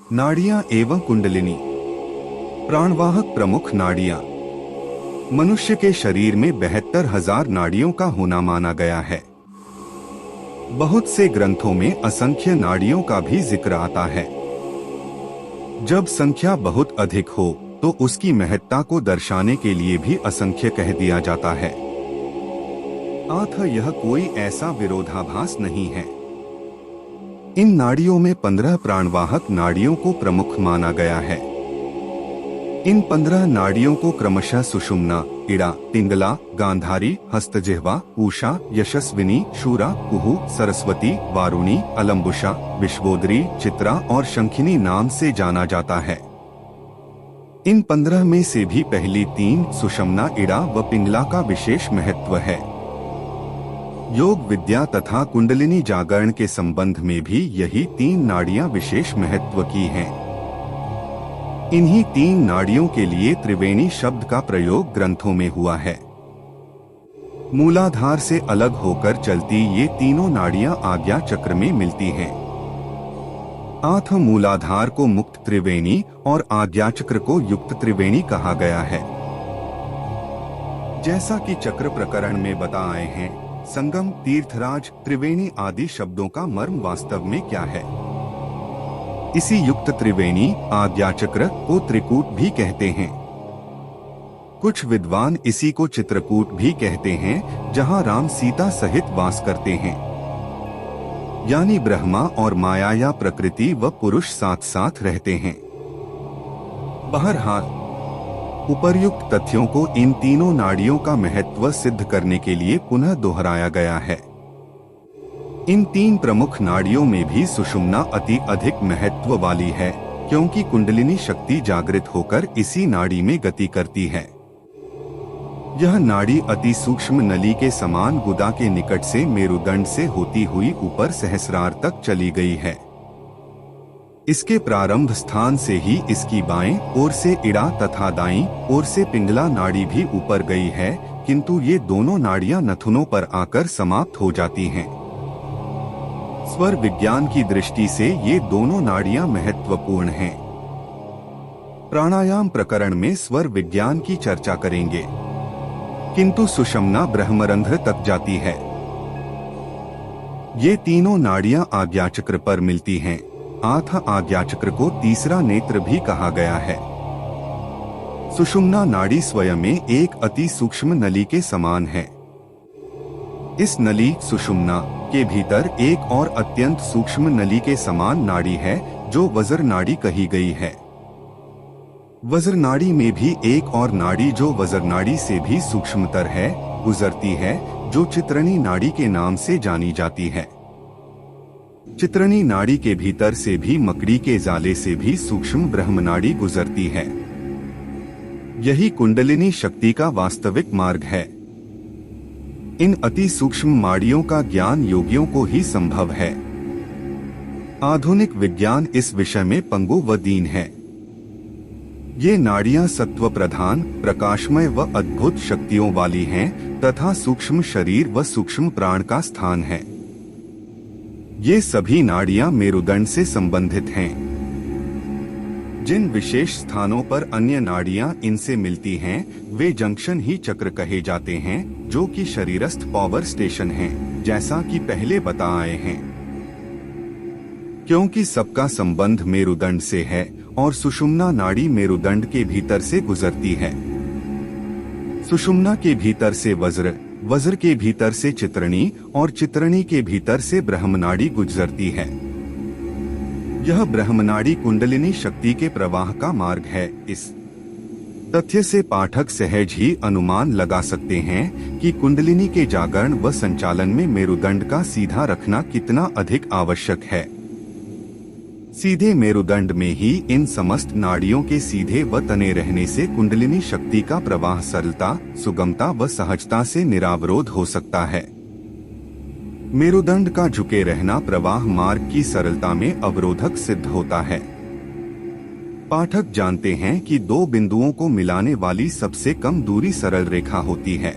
नाड़ियां एवं कुंडलिनी। प्राणवाहक प्रमुख नाड़ियां। मनुष्य के शरीर में 72,000 नाड़ियों का होना माना गया है। बहुत से ग्रंथों में असंख्य नाड़ियों का भी जिक्र आता है। जब संख्या बहुत अधिक हो तो उसकी महत्ता को दर्शाने के लिए भी असंख्य कह दिया जाता है। अतः यह कोई ऐसा विरोधाभास नहीं है। इन नाड़ियों में 15 प्राणवाहक नाड़ियों को प्रमुख माना गया है। इन 15 नाड़ियों को क्रमशः सुषुम्ना, इड़ा, पिंगला, गांधारी, हस्तजिह्वा, उषा, यशस्विनी, शूरा, कुहू, सरस्वती, वारुणी, अलंबुषा, विश्वोदरी, चित्रा और शंखिनी नाम से जाना जाता है। इन 15 में से भी पहली 3 सुषुम्ना, इड़ा व पिंगला का विशेष महत्व है। योग विद्या तथा कुंडलिनी जागरण के संबंध में भी यही 3 नाड़ियां विशेष महत्व की हैं। इन्हीं 3 नाड़ियों के लिए त्रिवेणी शब्द का प्रयोग ग्रंथों में हुआ है। मूलाधार से अलग होकर चलती ये तीनों नाड़ियां आज्ञा चक्र में मिलती हैं। अतः मूलाधार को मुक्त त्रिवेणी और आज्ञा चक्र को युक्त त्रिवेणी कहा गया है। जैसा कि चक्र प्रकरण में बताए हैं, संगम, तीर्थराज, त्रिवेणी आदि शब्दों का मर्म वास्तव में क्या है। इसी युक्त त्रिवेणी आज्ञा चक्र को त्रिकूट भी कहते हैं। कुछ विद्वान इसी को चित्रकूट भी कहते हैं, जहां राम सीता सहित वास करते हैं, यानी ब्रह्मा और माया या प्रकृति व पुरुष साथ साथ रहते हैं। बहरहाल उपर्युक्त तथ्यों को इन तीनों नाड़ियों का महत्व सिद्ध करने के लिए पुनः दोहराया गया है। इन 3 प्रमुख नाड़ियों में भी सुषुम्ना अति अधिक महत्व वाली है, क्योंकि कुंडलिनी शक्ति जागृत होकर इसी नाड़ी में गति करती है। यह नाड़ी अति सूक्ष्म नली के समान गुदा के निकट से मेरुदंड से होती हुई ऊपर सहस्रार तक चली गई है। इसके प्रारंभ स्थान से ही इसकी बाएं ओर से इड़ा तथा दाईं ओर से पिंगला नाड़ी भी ऊपर गई है, किंतु ये दोनों नाड़ियां नथुनों पर आकर समाप्त हो जाती हैं। स्वर विज्ञान की दृष्टि से ये दोनों नाड़ियां महत्वपूर्ण हैं। प्राणायाम प्रकरण में स्वर विज्ञान की चर्चा करेंगे, किंतु सुषुम्ना ब्रह्मरंध्र तक जाती है। ये तीनों नाड़ियां आज्ञाचक्र पर मिलती हैं। अतः आज्ञाचक्र को तीसरा नेत्र भी कहा गया है। सुषुम्ना नाड़ी स्वयं में एक अति सूक्ष्म नली के समान है। इस नली सुषुम्ना के भीतर एक और अत्यंत सूक्ष्म नली के समान नाड़ी है, जो वज्र नाड़ी कही गई है। वज्र नाड़ी में भी एक और नाड़ी जो वज्र नाड़ी से भी सूक्ष्मतर है गुजरती है, जो चित्रणी नाड़ी के नाम से जानी जाती है। चित्रणी नाड़ी के भीतर से भी मकड़ी के जाले से भी सूक्ष्म ब्रह्म नाड़ी गुजरती है। यही कुंडलिनी शक्ति का वास्तविक मार्ग है। इन अति सूक्ष्म नाड़ियों का ज्ञान योगियों को ही संभव है। आधुनिक विज्ञान इस विषय में पंगु व दीन है। ये नाड़ियां सत्व प्रधान, प्रकाशमय व अद्भुत शक्तियों वाली हैं तथा सूक्ष्म शरीर व सूक्ष्म प्राण का स्थान है। ये सभी नाड़ियां मेरुदंड से संबंधित हैं। जिन विशेष स्थानों पर अन्य नाड़ियां इनसे मिलती हैं, वे जंक्शन ही चक्र कहे जाते हैं, जो कि शरीरस्थ पावर स्टेशन हैं, जैसा कि पहले बता आए हैं। क्योंकि सबका संबंध मेरुदंड से है और सुषुम्ना नाड़ी मेरुदंड के भीतर से गुजरती है। सुषुम्ना के भीतर से वज्र, वज्र के भीतर से चित्रणी और चित्रणी के भीतर से ब्रह्मनाड़ी गुजरती है। यह ब्रह्मनाड़ी कुंडलिनी शक्ति के प्रवाह का मार्ग है। इस तथ्य से पाठक सहज ही अनुमान लगा सकते हैं कि कुंडलिनी के जागरण व संचालन में मेरुदंड का सीधा रखना कितना अधिक आवश्यक है। सीधे मेरुदंड में ही इन समस्त नाड़ियों के सीधे व तने रहने से कुंडलिनी शक्ति का प्रवाह सरलता, सुगमता व सहजता से निरावरोध हो सकता है। मेरुदंड का झुके रहना प्रवाह मार्ग की सरलता में अवरोधक सिद्ध होता है। पाठक जानते हैं कि 2 बिंदुओं को मिलाने वाली सबसे कम दूरी सरल रेखा होती है।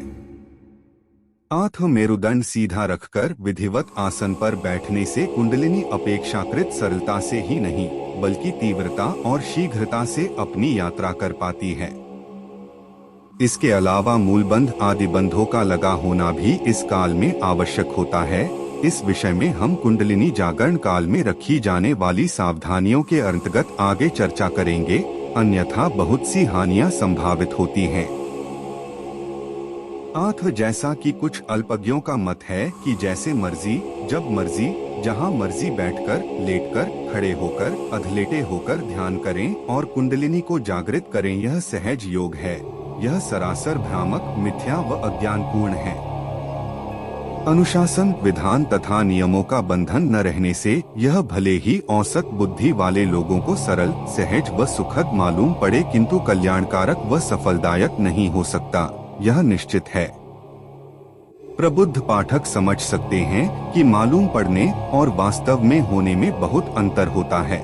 आठ मेरुदंड सीधा रखकर विधिवत आसन पर बैठने से कुंडलिनी अपेक्षाकृत सरलता से ही नहीं बल्कि तीव्रता और शीघ्रता से अपनी यात्रा कर पाती है। इसके अलावा मूलबंध आदि बंधों का लगा होना भी इस काल में आवश्यक होता है। इस विषय में हम कुंडलिनी जागरण काल में रखी जाने वाली सावधानियों के अंतर्गत आगे चर्चा करेंगे, अन्यथा बहुत सी हानियां संभावित होती हैं। आठ जैसा कि कुछ अल्पज्ञों का मत है कि जैसे मर्जी, जब मर्जी, जहां मर्जी बैठकर, लेटकर, खड़े होकर, अधलेटे होकर ध्यान करें और कुंडलिनी को जागृत करें, यह सहज योग है। यह सरासर भ्रामक, मिथ्या व अज्ञानपूर्ण है। अनुशासन, विधान तथा नियमों का बंधन न रहने से यह भले ही औसत बुद्धि वाले लोगों को सरल, सहज व सुखद मालूम पड़े, किंतु कल्याणकारक व सफलदायक नहीं हो सकता, यह निश्चित है। प्रबुद्ध पाठक समझ सकते हैं कि मालूम पड़ने और वास्तव में होने में बहुत अंतर होता है।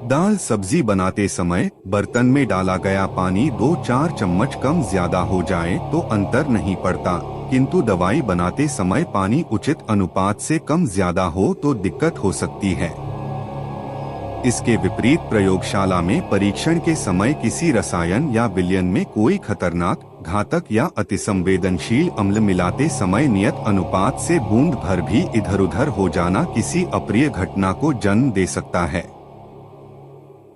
दाल सब्जी बनाते समय बर्तन में डाला गया पानी 2-4 चम्मच कम ज्यादा हो जाए तो अंतर नहीं पड़ता, किंतु दवाई बनाते समय पानी उचित अनुपात से कम ज्यादा हो तो दिक्कत हो सकती है। इसके विपरीत प्रयोगशाला में परीक्षण के समय किसी रसायन या विलयन में कोई खतरनाक, घातक या अतिसंवेदनशील अम्ल मिलाते समय नियत अनुपात से बूंद भर भी इधर-उधर हो जाना किसी अप्रिय घटना को जन्म दे सकता है।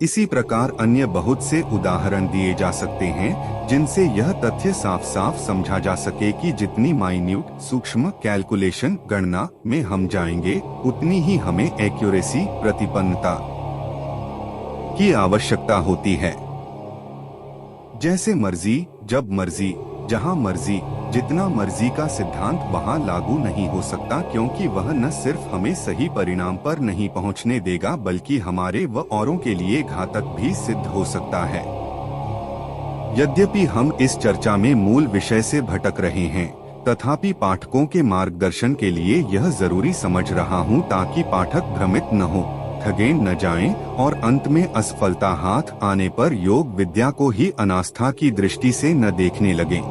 इसी प्रकार अन्य बहुत से उदाहरण दिए जा सकते हैं जिनसे यह तथ्य साफ साफ समझा जा सके कि जितनी माइन्यूट, सूक्ष्म कैलकुलेशन, गणना में हम जाएंगे, उतनी ही हमें एक्यूरेसी, प्रतिपन्नता की आवश्यकता होती है। जैसे मर्जी, जब मर्जी, जहां मर्जी, जितना मर्जी का सिद्धांत वहां लागू नहीं हो सकता, क्योंकि वह न सिर्फ हमें सही परिणाम पर नहीं पहुंचने देगा बल्कि हमारे व औरों के लिए घातक भी सिद्ध हो सकता है। यद्यपि हम इस चर्चा में मूल विषय से भटक रहे हैं, तथापि पाठकों के मार्गदर्शन के लिए यह जरूरी समझ रहा हूं ताकि पाठक भ्रमित न हो, ठगे न जाएं और अंत में असफलता हाथ आने पर योग विद्या को ही अनास्था की दृष्टि से न देखने लगे।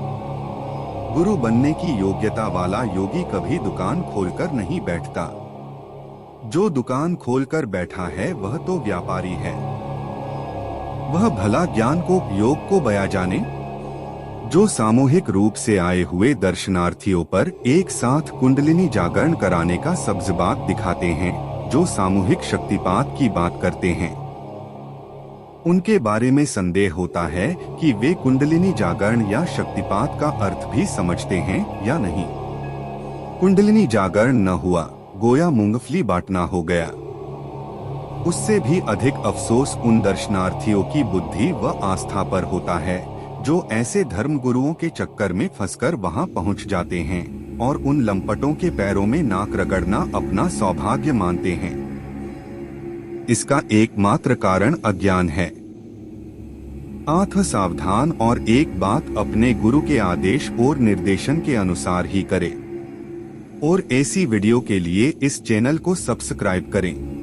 गुरु बनने की योग्यता वाला योगी कभी दुकान खोलकर नहीं बैठता। जो दुकान खोलकर बैठा है वह तो व्यापारी है। वह भला ज्ञान को, योग को बया जाने। जो सामूहिक रूप से आए हुए दर्शनार्थियों पर एक साथ कुंडलिनी जागरण कराने का सब्ज़बात दिखाते हैं, जो सामूहिक शक्तिपात की बात करते हैं, उनके बारे में संदेह होता है कि वे कुंडलिनी जागरण या शक्तिपात का अर्थ भी समझते हैं या नहीं। कुंडलिनी जागरण न हुआ, गोया मूंगफली बांटना हो गया। उससे भी अधिक अफसोस उन दर्शनार्थियों की बुद्धि व आस्था पर होता है जो ऐसे धर्म गुरुओं के चक्कर में फंसकर वहां पहुंच जाते हैं और उन लंपटों के पैरों में नाक रगड़ना अपना सौभाग्य मानते हैं। इसका एकमात्र कारण अज्ञान है। आठ सावधान और एक बात अपने गुरु के आदेश और निर्देशन के अनुसार ही करें। और ऐसी वीडियो के लिए इस चैनल को सब्सक्राइब करें।